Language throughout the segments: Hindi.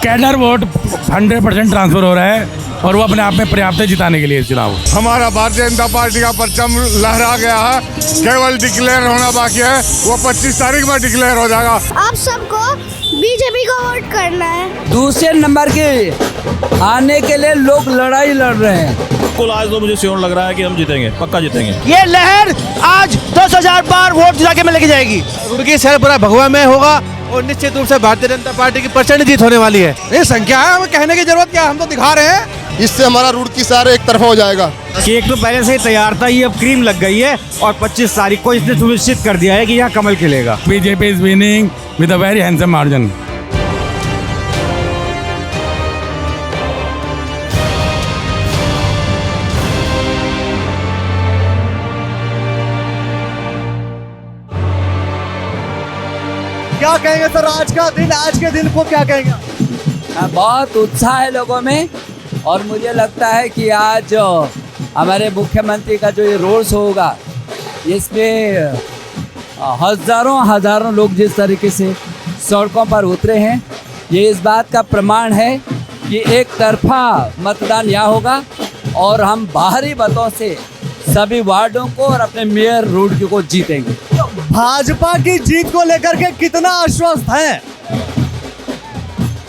कैडर वोट 100% ट्रांसफर हो रहा है और वो अपने आप में पर्याप्त है जिताने के लिए चुनाव। हमारा भारतीय जनता पार्टी का परचम लहरा गया है, केवल डिक्लेयर होना बाकी है, वो 25 तारीख में डिक्लेयर हो जाएगा। आप सबको बीजेपी को वोट करना है। दूसरे नंबर के आने के लिए लोग लड़ाई लड़ रहे हैं। बिल्कुल आज तो मुझे श्योर लग रहा है कि हम जीतेंगे, पक्का जीतेंगे। ये लहर आज 10,000 बार वोट गिरा के में लेके जाएगी। रुड़की शहर पूरा भगवा में होगा और निश्चित रूप से भारतीय जनता पार्टी की प्रचंड जीत होने वाली है। ये संख्या है, हमें कहने की जरूरत क्या, हम तो दिखा रहे हैं। इससे हमारा रुड़की शहर एक तरफा हो जाएगा। केक तो पहले से ही तैयार था, ये अब क्रीम लग गई है और 25 तारीख को इसने सुनिश्चित कर दिया है कि यहाँ कमल खिलेगा। BJP is winning with a very handsome margin. क्या कहेंगे सर, आज का दिन, आज के दिन को क्या कहेंगे? बहुत उत्साह है लोगों में और मुझे लगता है कि आज हमारे मुख्यमंत्री का जो ये रोड शो होगा इसमें हजारों लोग जिस तरीके से सड़कों पर उतरे हैं, ये इस बात का प्रमाण है कि एक तरफा मतदान यहाँ होगा और हम बाहरी मतों से सभी वार्डों को और अपने मेयर रोड को जीतेंगे। भाजपा की जीत को लेकर के कितना आश्वस्त है?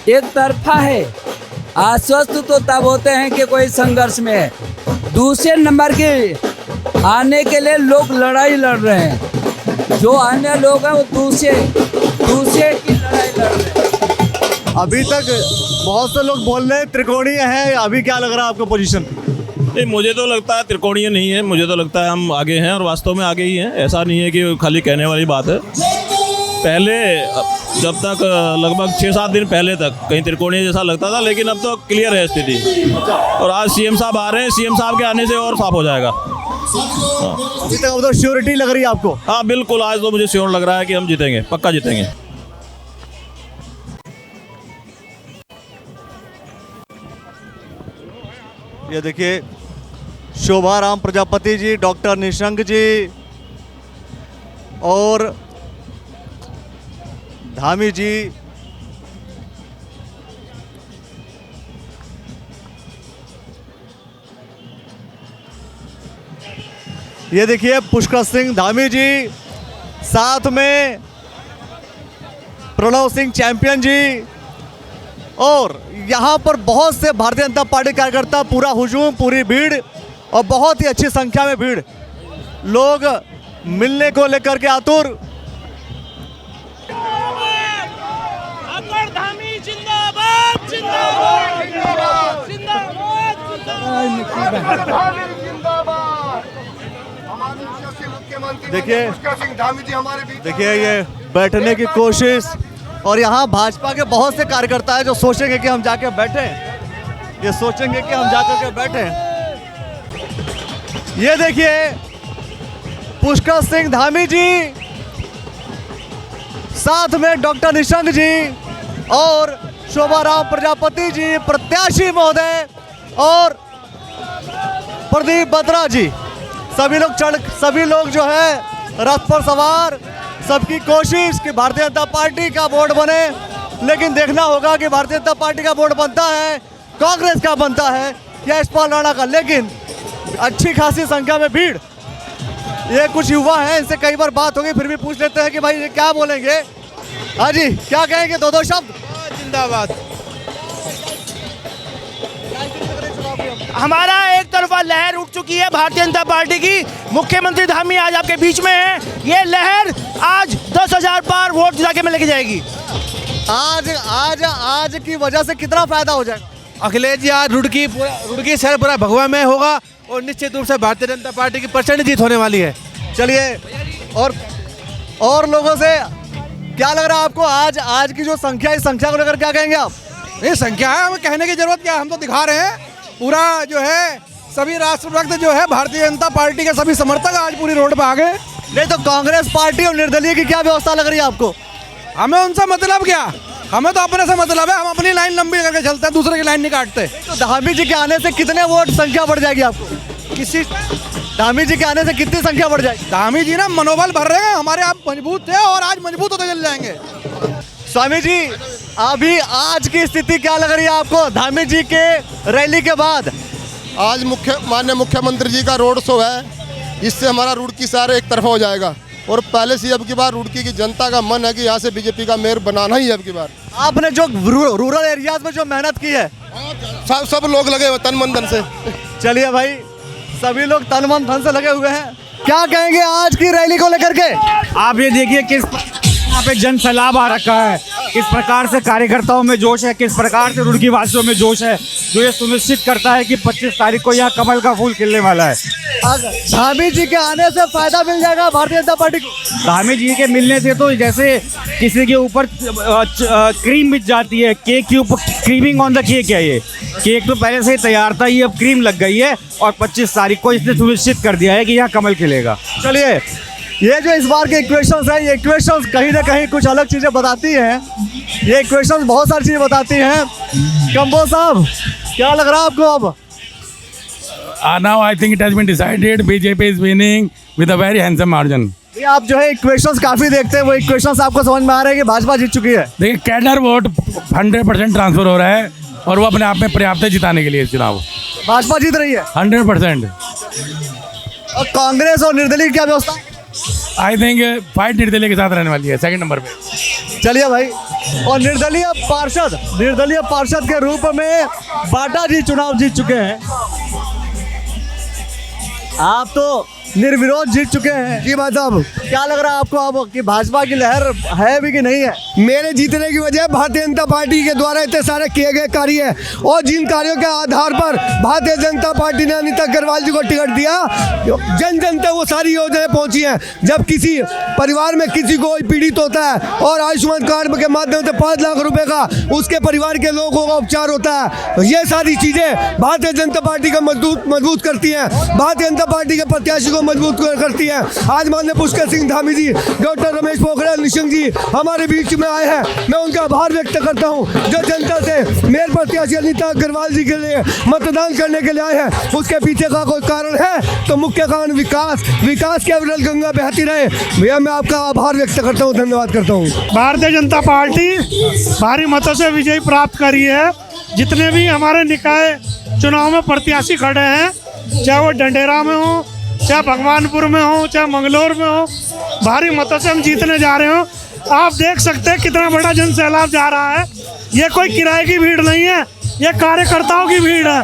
एक तरफा है। आश्वस्त तो तब होते हैं कि कोई संघर्ष में है। दूसरे नंबर के आने के लिए लोग लड़ाई लड़ रहे हैं। जो अन्य लोग हैं वो दूसरे की लड़ाई लड़ रहे हैं। अभी तक बहुत से लोग बोल रहे हैं त्रिकोणीय है, अभी क्या लग रहा है आपको पोजीशन? नहीं, मुझे तो लगता है त्रिकोणीय नहीं है, मुझे तो लगता है हम आगे हैं और वास्तव में आगे ही हैं। ऐसा नहीं है कि खाली कहने वाली बात है। पहले जब तक लगभग 6-7 दिन पहले तक कहीं त्रिकोणीय जैसा लगता था, लेकिन अब तो क्लियर है स्थिति। और आज सीएम साहब आ रहे हैं, सीएम साहब के आने से और साफ हो जाएगा। अभी तक अब तो श्योरिटी लग रही है आपको? हाँ बिल्कुल, आज तो मुझे श्योर लग रहा है कि हम जीतेंगे, पक्का जीतेंगे। ये देखिए शोभाराम प्रजापति जी, डॉक्टर निशंक जी और धामी जी, ये देखिए पुष्कर सिंह धामी जी, साथ में प्रणव सिंह चैंपियन जी, और यहाँ पर बहुत से भारतीय जनता पार्टी कार्यकर्ता, पूरा हुजूम, पूरी भीड़ और बहुत ही अच्छी संख्या में भीड़, लोग मिलने को लेकर के आतुर। देखिए ये बैठने की कोशिश, और यहाँ भाजपा के बहुत से कार्यकर्ता हैं जो सोचेंगे कि हम जाके बैठे, ये सोचेंगे कि हम जाकर के बैठे। ये देखिए पुष्कर सिंह धामी जी, साथ में डॉक्टर निशंक जी और शोभाराम प्रजापति जी, प्रत्याशी महोदय, और प्रदीप बत्रा जी, सभी लोग जो है रथ पर सवार। सबकी कोशिश कि भारतीय जनता पार्टी का वोट बने, लेकिन देखना होगा कि भारतीय जनता पार्टी का वोट बनता है, कांग्रेस का बनता है या यशपाल राणा का। लेकिन अच्छी खासी संख्या में भीड़। ये कुछ युवा हैं, इनसे कई बार बात होगी, फिर भी पूछ लेते हैं कि भाई ये क्या बोलेंगे। हाँ जी, क्या कहेंगे? दो शब्द। जिंदाबाद। हमारा एक तरफा लहर उठ चुकी है भारतीय जनता पार्टी की। मुख्यमंत्री धामी आज आपके बीच में है। ये लहर आज 10,000 बार वोट गिरा के में लेके जाएगी। आज की वजह से कितना फायदा हो जाएगा? अखिलेश जी, आज रुड़की शहर पूरा भगवा में होगा और निश्चित रूप से भारतीय जनता पार्टी की प्रचंड जीत होने वाली है। चलिए, और लोगों से क्या लग रहा है आपको? आज की जो संख्या, इस संख्या को लेकर क्या कहेंगे आप? ये संख्या है, हमें कहने की जरूरत क्या, हम तो दिखा रहे हैं। पूरा जो है सभी राष्ट्रभक्त जो है भारतीय जनता पार्टी के सभी समर्थक आज पूरी रोड पे आ गए। नहीं तो कांग्रेस पार्टी और निर्दलीय की क्या व्यवस्था लग रही है आपको? हमें उनसे मतलब क्या, हमें तो अपने से मतलब है। हम अपनी लाइन लंबी करके चलते हैं, दूसरे की लाइन नहीं काटते। तो धामी जी के आने से कितने वोट संख्या बढ़ जाएगी आपको? धामी जी के आने से कितनी संख्या बढ़ जाएगी? धामी जी ना मनोबल भर रहे हैं हमारे, आप मजबूत थे और आज मजबूत होते चले जाएंगे। स्वामी जी, अभी आज की स्थिति क्या लग रही है आपको धामी जी के रैली के बाद? आज माननीय मुख्यमंत्री जी का रोड शो है, इससे हमारा रुड़की शहर एक तरफा हो जाएगा। और पहले से अब की बार रुड़की की जनता का मन है कि यहाँ से बीजेपी का मेयर बनाना ही है अब की बार। आपने जो रूरल एरियाज में जो मेहनत की है, सब लोग लगे हुए तन मन धन से। चलिए भाई, सभी लोग तन मन धन से लगे हुए हैं। क्या कहेंगे आज की रैली को लेकर के? आप ये देखिए किस यहाँ पे जन सैलाब आ रखा है, किस प्रकार से कार्यकर्ताओं में जोश है, किस प्रकार से रुड़की वासियों में जोश है, जो ये सुनिश्चित करता है कि 25 तारीख को यहाँ कमल का फूल खिलने वाला है। धामी जी के आने से फायदा मिल जाएगा भारतीय जनता पार्टी को। धामी जी के मिलने से तो जैसे किसी के ऊपर क्रीम बिछ जाती है, केक के ऊपर क्रीमिंग ऑन द केक है। ये केक तो पहले से ही तैयार था, ये अब क्रीम लग गई है और 25 तारीख को इसने सुनिश्चित कर दिया है कि यहाँ कमल खिलेगा। चलिए, ये जो इस बार के इक्वेशंस है, ये इक्वेशंस कहीं ना कहीं कुछ अलग चीज़ें बताती हैं। ये इक्वेशंस बहुत सारी चीज़ें बताती हैं। कंबोज साहब, क्या लग रहा है आपको अब? Now I think it has been decided. BJP is winning with a very handsome margin. ये आप जो है इक्वेशंस काफ़ी देखते हैं, वो इक्वेशंस आपको समझ में आ रहा है कि भाजपा जीत चुकी है? देखिए कैडर वोट 100% ट्रांसफर हो रहा है और वो अपने आप में पर्याप्त है जिताने के लिए चुनाव। भाजपा जीत रही है 100%। और कांग्रेस और निर्दलीय की क्या व्यवस्था? आई थिंक फाइट निर्दलीय के साथ रहने वाली है सेकंड नंबर पे। चलिए भाई, और निर्दलीय पार्षद के रूप में बाटा जी चुनाव जीत चुके हैं। आप तो निर्विरोध जीत चुके हैं। जी भाई साहब, क्या लग रहा है आपको अब कि भाजपा की लहर है भी कि नहीं है? मेरे जीतने की वजह भारतीय जनता पार्टी के द्वारा इतने सारे किए गए कार्य और जिन कार्यों के आधार पर भारतीय जनता पार्टी ने अनीता अग्रवाल जी को टिकट दिया, जन जन तक वो सारी योजनाएं पहुंची हैं। जब किसी परिवार में किसी को पीड़ित होता है और आयुष्मान कार्ड के माध्यम से 5 लाख रुपए का उसके परिवार के लोगों का उपचार होता है, ये सारी चीजें भारतीय जनता पार्टी को मजबूत करती हैं, भारतीय जनता पार्टी के प्रत्याशी को मजबूत करती है। आज माननीय पुष्कर सिंह धामी जी, डॉक्टर रमेश पोखरियाल निशंक जी हमारे बीच में आए हैं। मैं उनका आभार व्यक्त करता हूं जो जनता से मेयर प्रत्याशी अनीता अग्रवाल जी के लिए मतदान करने के लिए आए हैं। उसके पीछे का कोई कारण है तो मुख्य कारण विकास की अविरल गंगा बहती रहे। भैया मैं आपका आभार व्यक्त करता हूँ, धन्यवाद करता हूँ। भारतीय जनता पार्टी भारी मतों से विजय प्राप्त करी है। जितने भी हमारे निकाय चुनाव में प्रत्याशी खड़े हैं, चाहे वो डंडेरा में हो, चाहे भगवानपुर में हो, चाहे मंगलौर में हो, भारी मतों से हम जीतने जा रहे हो। आप देख सकते हैं कितना बड़ा जन सैलाब जा रहा है। ये कोई किराए की भीड़ नहीं है, ये कार्यकर्ताओं की भीड़ है।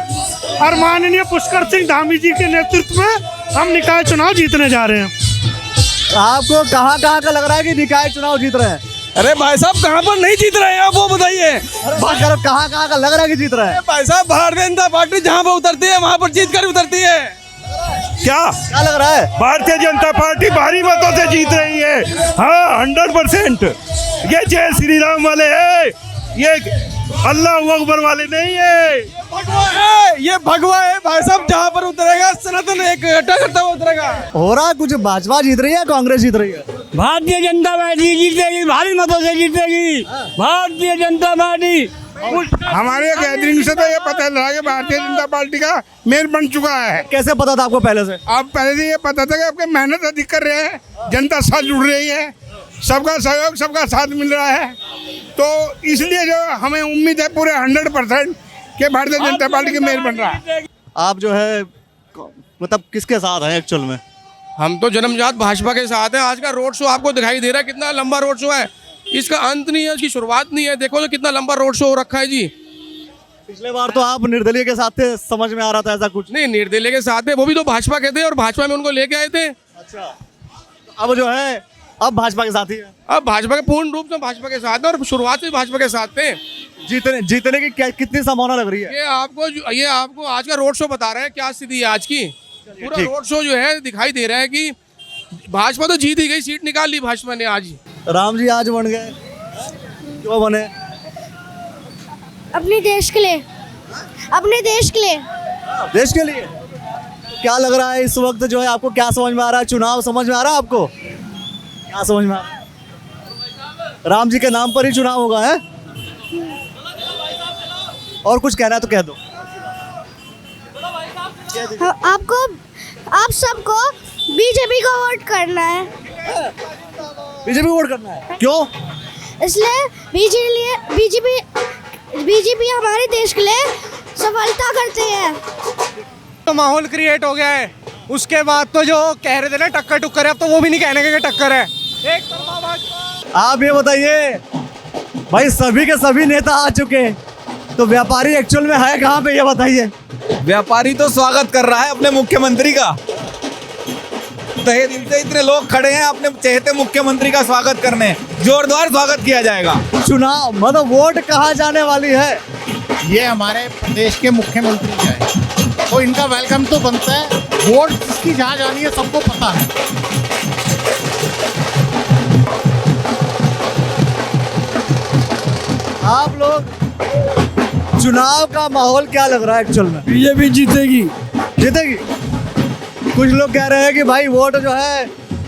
और माननीय पुष्कर सिंह धामी जी के नेतृत्व में हम निकाय चुनाव जीतने जा रहे हैं। आपको कहाँ का लग रहा है कि निकाय चुनाव जीत रहे हैं? अरे भाई साहब, कहाँ पर नहीं जीत रहे हैं आप वो बताइए। कहाँ का लग रहा है कि जीत रहे हैं? भाई साहब, भारतीय जनता पार्टी जहाँ पर उतरती है वहाँ पर जीत कर उतरती है। क्या लग रहा है? भारतीय जनता पार्टी भारी मतों से जीत रही है। हाँ, 100%। ये जय श्री राम वाले है, ये अल्लाह अकबर वाले नहीं है। ये भगवा है भाई साहब, जहाँ पर उतरेगा सनातन इकट्ठा करता हुआ उतरेगा। हो रहा कुछ भाजपा जीत रही है, कांग्रेस जीत रही है? भारतीय जनता पार्टी जीतेगी, भारी मतों से जीतेगी भारतीय जनता पार्टी। हमारे गैदरिंग से तो ये पता लगा कि भारतीय जनता पार्टी का मेयर बन चुका है। कैसे पता था आपको पहले से? आप पहले से ये पता था कि आपके मेहनत अधिक कर रहे हैं, जनता साथ जुड़ रही है, सबका सहयोग सबका साथ मिल रहा है। तो इसलिए जो हमें उम्मीद है पूरे 100% कि भारतीय जनता पार्टी के मेयर बन रहा है। आप जो है मतलब किसके साथ हैं एक्चुअल में? हम तो जन्मजात भाजपा के साथ हैं। आज का रोड शो आपको दिखाई दे रहा है, कितना लंबा रोड शो है। इसका अंत नहीं है, इसकी शुरुआत नहीं है। देखो तो कितना लंबा रोड शो हो रखा है जी। पिछले बार तो आप निर्दलीय के साथ थे, समझ में आ रहा था ऐसा कुछ? नहीं, निर्दलीय के साथ थे, वो भी तो भाजपा के थे और भाजपा में उनको लेके आए थे। अच्छा, अब जो है अब भाजपा के साथ ही है? अब भाजपा के पूर्ण रूप से भाजपा के साथ है और शुरुआत से भाजपा के साथ थे। जीतने की कितनी संभावना लग रही है? ये आपको आज का रोड शो बता रहे हैं क्या स्थिति है आज की। पूरा रोड शो जो है दिखाई दे रहा है कि भाजपा तो जीत ही गई, सीट निकाल ली भाजपा ने आज। राम जी आज बन गए, क्यों बने? अपने देश के लिए, अपने देश के लिए। देश के लिए क्या लग रहा है इस वक्त जो है आपको? क्या समझ में आ रहा है? चुनाव समझ में आ रहा है आपको? क्या समझ में आ रहा है? राम जी के नाम पर ही चुनाव होगा है? और कुछ कहना है तो कह दो। आप सबको बीजेपी को वोट करना है। बीजेपी वोट करना है? क्यों? इसलिए बीजेपी हमारे देश के लिए सफलता करते हैं। तो माहौल क्रिएट हो गया है, उसके बाद तो जो कह रहे थे ना टक्कर टुक्कर है, अब तो वो भी नहीं कहने के टक्कर है। एक तरफा भाजपा। आप ये बताइए भाई, सभी के सभी नेता आ चुके हैं, तो व्यापारी एक्चुअल में है कहाँ पे, ये बताइए। व्यापारी तो स्वागत कर रहा है अपने मुख्यमंत्री का, तहे दिल से इतने लोग खड़े हैं अपने चहेते मुख्यमंत्री का स्वागत करने, जोरदार स्वागत किया जाएगा। चुनाव मतलब वोट कहाँ जाने वाली है? ये हमारे प्रदेश के मुख्यमंत्री है, तो इनका वेलकम तो बनता है। वोट की जहाँ जानी है सबको पता है। आप लोग चुनाव का माहौल क्या लग रहा है एक्चुअल में? बीजेपी जीतेगी। जीतेगी? कुछ लोग कह रहे हैं कि भाई वोट जो है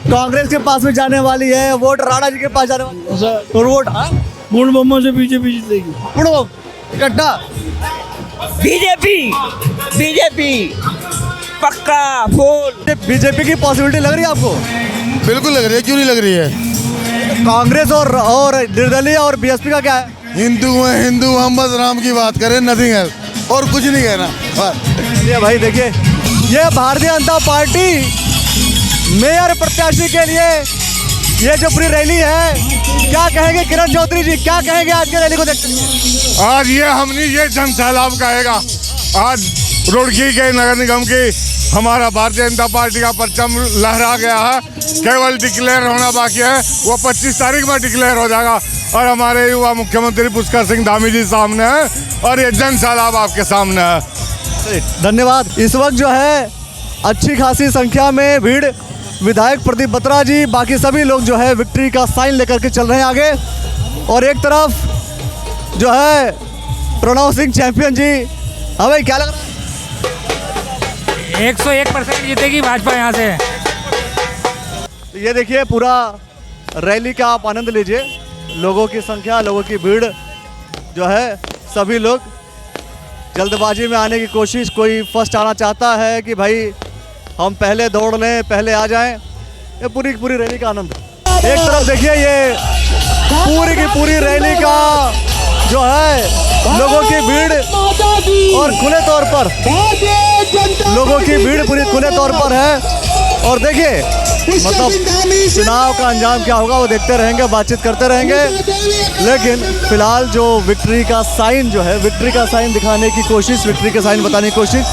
कांग्रेस के पास में जाने वाली है, वोट राणा जी के पास जाने वाली है, और वोट पूर्ण बहुमत से बीजेपी जीतेगी। पूर्ण इकट्ठा बीजेपी पक्का फुल। बीजेपी की पॉसिबिलिटी लग रही है आपको? बिल्कुल लग रही है, क्यों नहीं लग रही है? कांग्रेस और निर्दलीय और बीएसपी का क्या है? हिंदू है हिंदू, हम बस राम की बात करें, नथिंग है और कुछ नहीं कहना। ये भाई देखिए, ये भारतीय जनता पार्टी मेयर प्रत्याशी के लिए ये जो पूरी रैली है, क्या कहेंगे किरण चौधरी जी, क्या कहेंगे आज की रैली को देखते हुए? आज ये जन सैलाब कहेगा। आज रुड़की के नगर निगम की हमारा भारतीय जनता पार्टी का परचम लहरा गया है। केवल डिक्लेयर होना बाकी है, वो 25 तारीख में डिक्लेयर हो जाएगा। और हमारे युवा मुख्यमंत्री पुष्कर सिंह धामी जी सामने है, और ये जन सैलाब आपके सामने है। धन्यवाद। इस वक्त जो है अच्छी खासी संख्या में भीड़, विधायक प्रदीप बत्रा जी, बाकी सभी लोग जो है विक्ट्री का साइन लेकर के चल रहे हैं आगे। और एक तरफ जो है प्रणव सिंह चैंपियन जी, हाँ भाई क्या लग रहा है? 101% जीतेगी भाजपा यहाँ से। तो ये देखिए पूरा रैली का आप आनंद लीजिए, लोगों की संख्या, लोगों की भीड़ जो है, सभी लोग जल्दबाजी में आने की कोशिश, कोई फर्स्ट आना चाहता है कि भाई हम पहले दौड़ लें, पहले आ जाएं। ये पूरी की पूरी रैली का आनंद। एक तरफ देखिए ये पूरी की पूरी रैली का जो है लोगों की भीड़, और खुले तौर पर लोगों की भीड़ पूरी खुले तौर पर है। और देखिए मतलब चुनाव का अंजाम क्या होगा वो देखते रहेंगे, बातचीत करते रहेंगे, लेकिन फिलहाल जो विक्ट्री का साइन जो है, विक्ट्री का साइन दिखाने की कोशिश, विक्ट्री का साइन बताने की कोशिश।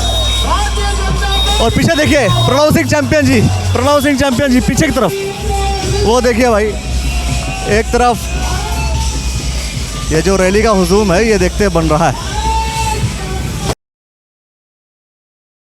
और पीछे देखिए प्रणव सिंह चैंपियन जी पीछे की तरफ, वो देखिए भाई, एक तरफ ये जो रैली का हुजूम है ये देखते बन रहा है।